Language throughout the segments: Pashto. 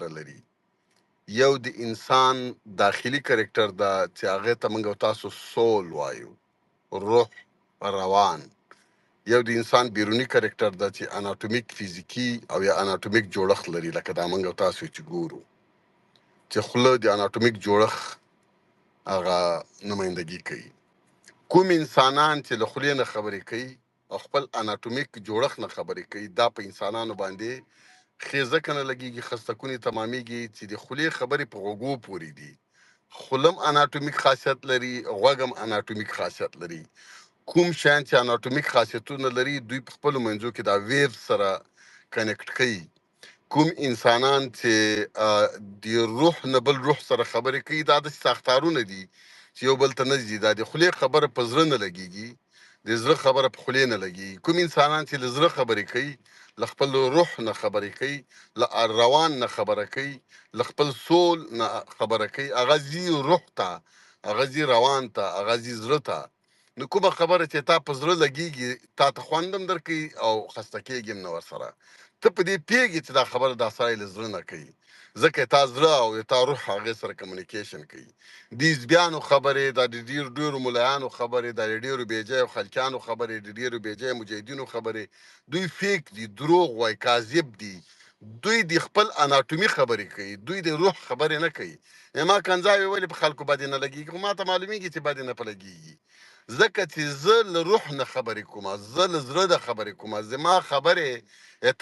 سره لري. یو د انسان داخلي کرکټر دا چې هغه ته موږ او تاسو سول وایو، روح، روان. یو د انسان بیرونی کرکټر دا چې اناټومیک فزیکی او یا اناټومیک جوړښت لري، لکه دا موږ او تاسو چې ګورو چې خوله د اناټومیک جوړښت هغه نمایندګي کوي. کوم انسانان چې له خولې نه خبرې کوي او خپل اناټومیک جوړښت نه خبرې کوي، دا په انسانانو باندې خیزه کنه لګیږي، خستکونی تمامیږي چې د خولې خبرې په غوږو پورې دي. خولم اناټومیک خاصیت لري، غوږم اناټومیک خاصیت لري. کوم شیان چې اناټومیک خاصیتونه لري دوی په خپلو منځو کې دا ویو سره کنیکټ کوي. کوم انسانان چې د روح نه بل روح سره خبرې کوي، دا د ساختارونه دي چې یو بل ته نه ځي. دا د خولې خبره په زړه نه لګیږي، د زړه خبره په خولې نه لګیږي. کوم انسانان چې له زړه خبرې کوي، له خپل روح نه خبرې کوي، له روان نه خبره کوي، له خپل سول نه خبره کوي، هغه ځي روح ته، هغه ځي روان ته، هغه ځي زړه ته. نو کومه خبره چې تا په زړه لګیږي، تا ته خوند هم درکوي او خسته کېږي هم نه ورسره. ته په دې پوهېږي چې دا خبره دا سړی له زړه نه کوي، ځکه تا زړه او تا روح هغې سره کمیونیکیشن کوي. د حزبیانو خبرې، دا د ډېرو ملایانو خبرې، دا د ډېرو بېځایه خلکیانو خبرې، د ډېرو بېځایه مجاهدینو خبرې، دوی فیک دي، دروغ وایي، کاذب دي. دوی د خپل اناټومي خبرې کوي، دوی د روح خبرې نه کوي. ما کنځاوې ولې په خلکو باندې نه لګېږي؟ خو ما ته معلومیږي چې باندې نه په لګېږي، ځکه چې زه له روح نه خبرې کومه، زه له زړه نه خبرې کومه. زما خبرې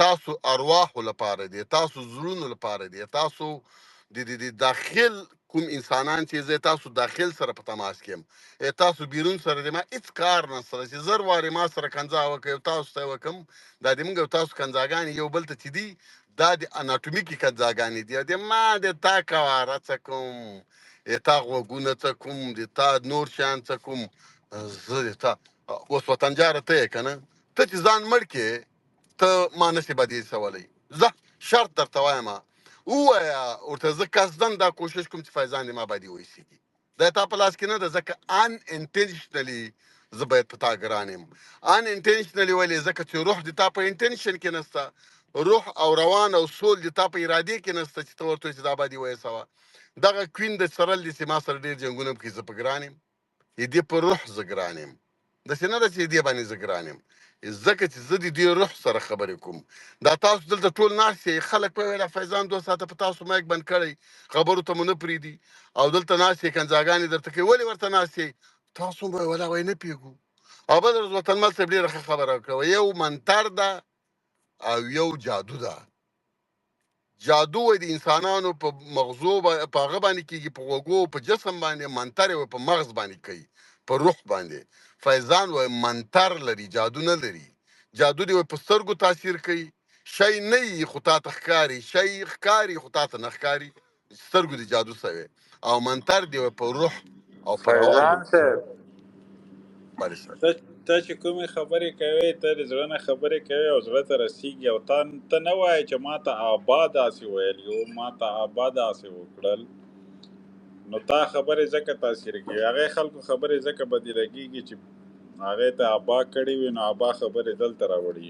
تاسو ارواحو لپاره دي، تاسو زړونو لپاره دي، تاسو د داخل کوم انسانان چې زه تاسو داخل سره په تماس کې یم، تاسو بیرون سره د ما هېڅ کار نشته چې زر وارې ما سره کنځا وکړئ او تاسو ته یې وکړم. دا د موږ او تاسو کنځاګانې یو بل ته چې دي، دا د اناټومیکي کنځاګانې دي. د ما د تا کواره څه کوم، د تا غوږونه څه کوم، د تا نور شیان څه کوم. زه د تا اوس وطنجاره ته یې که نه، ته چې ځان مړ کې ته ما نسې بدې څولی. زه شرط درته وایم، ووایه ورته زه قصدن دا کوشش کوم چې فیضان د ما باندې وایسېږي. دا تا په لاس کې نه ده، ځکه ان انټینشنلي زه باید په تا ګران یم. ان انټینشنلي ولې؟ ځکه چې روح د تا په انټینشن کې نسته، روح او روان او سول د تا په ارادې کې نسته چې ته ورته چې دا باندې وایسوه. دغه کوین د سرل دي چې ما سره ډېر جنګونه پکې زه په ګران یم، دې په روح زه ګران یم. داسې نه ده چې دې باندې زه ګران یم، ځکه چې زه د دې روح سره خبرې کوم. دا تاسو دلته ټول ناست یې، خلک به ویل فیضان 2 ساعته په تاسو مایک بند کړی، خبرو ته مو نه پرېږدي او دلته ناست یې کنځاګانې درته کوي. ولې ورته ناست یې؟ تاسو به ولا وایي نه پوهېږو. او بل ورځ وطنمل صاحب ډېره ښه خبره کوي، یو منتر ده او یو جادو ده. جادو وایي د انسانانو په مغزو په هغه باندې کېږي، په غوږو، په جسم باندې. منتر یې په مغز باندې کوي، په روح باندې. فیضان وایي منتر لري، جادو نه لري. جادو دی وایي په سترګو تاثیر کوي، شی نه وي خو تا ته ښکاري، شی ښکاري خو تا ته نه ښکاري. سترګو دی جادو سوی. او منتر دی وایي په روح او په روان. فیضان صاحب، بله صاحب، ته چې کومې خبرې کوې، ته د زړه نه خبرې کوې او زړه ته رسېږي، او ته نه وایې چې ما ته ابا داسې ویل یو، ما ته ابا داسې وکړل. نو تا خبرې ځکه تاثیر کوي، هغې خلکو خبرې ځکه بدې لګېږي چې هغې ته ابا کړي وي، نو ابا خبرې دلته راوړي.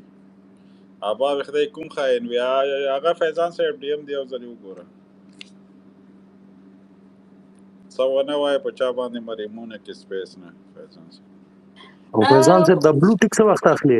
ابا به خدای کوم خاین وي، هغه فیضان صاحب ډي ام دی، یو ځل وګوره څه ونه وایه په چا باندې مریمونه کې سپیس نه. فیضان صاحب او فیضان صاحب دا بلو ټیک څه وخت اخلي؟